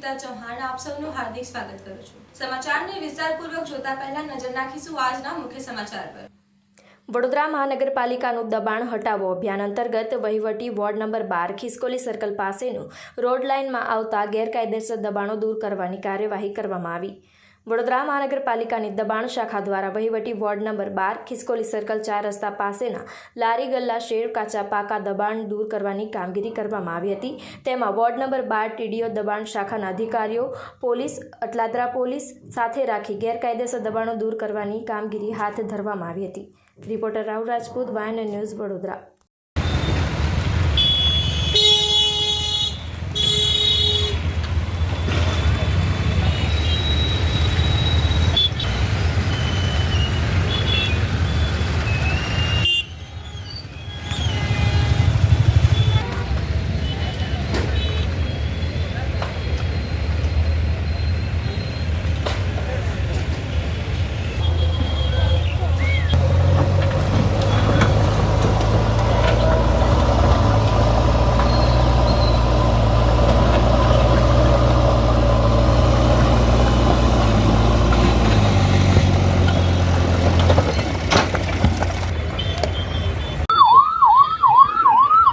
અર્પિતા ચૌહાણ આપ સૌનું હાર્દિક સ્વાગત કરું છું। સમાચારને વિસ્તારપૂર્વક જોતા પહેલા નજર નાખીશું આજના મુખ્ય સમાચાર પર। વડોદરા મહાનગરપાલિકાનું દબાણ હટાવો અભિયાન અંતર્ગત વહીવટી વોર્ડ નંબર 12 ખિસકોલી સર્કલ પાસેનું રોડ લાઇનમાં આવતા ગેરકાયદેસર દબાણો દૂર કરવાની કાર્યવાહી કરવામાં આવી। વડોદરા મહાનગરપાલિકાની દબાણ શાખા દ્વારા વહીવટી વોર્ડ નંબર 12 ખિસકોલી સર્કલ 4 રસ્તા પાસેના લારી ગલ્લા શેડ કાચા પાકા દબાણ દૂર કરવાની કામગીરી કરવામાં આવી હતી। તેમાં વોર્ડ નંબર 12 ટીડીઓ દબાણ શાખાના અધિકારીઓ પોલીસ અટલાદરા પોલીસ સાથે રાખી ગેરકાયદેસર દબાણો દૂર કરવાની કામગીરી હાથ ધરવામાં આવી હતી। રિપોર્ટર રાહુલ રાજપૂત, વાયન ન્યૂઝ, વડોદરા।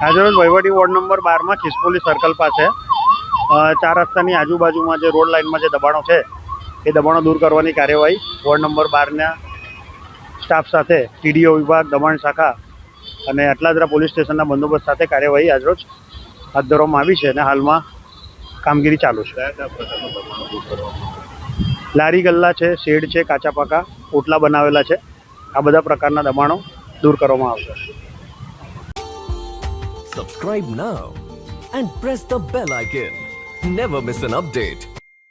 આજરોજ વહીવટી વોર્ડ નંબર 12 માં ખિસકોલી સર્કલ પાસે 4 રસ્તાની આજુબાજુમાં જે રોડ લાઇનમાં જે દબાણો છે એ દબાણો દૂર કરવાની કાર્યવાહી વોર્ડ નંબર 12ના સ્ટાફ સાથે ટીડીઓ વિભાગ, દબાણ શાખા અને અટલાદરા પોલીસ સ્ટેશનના બંદોબસ્ત સાથે કાર્યવાહી આજરોજ હાથ ધરવામાં આવી છે અને હાલમાં કામગીરી ચાલુ છે। લારી ગલ્લા છે, શેડ છે, કાચા પાકા ઓટલા બનાવેલા છે, આ બધા પ્રકારના દબાણો દૂર કરવામાં આવશે। Subscribe now and press the bell icon. Never miss an update.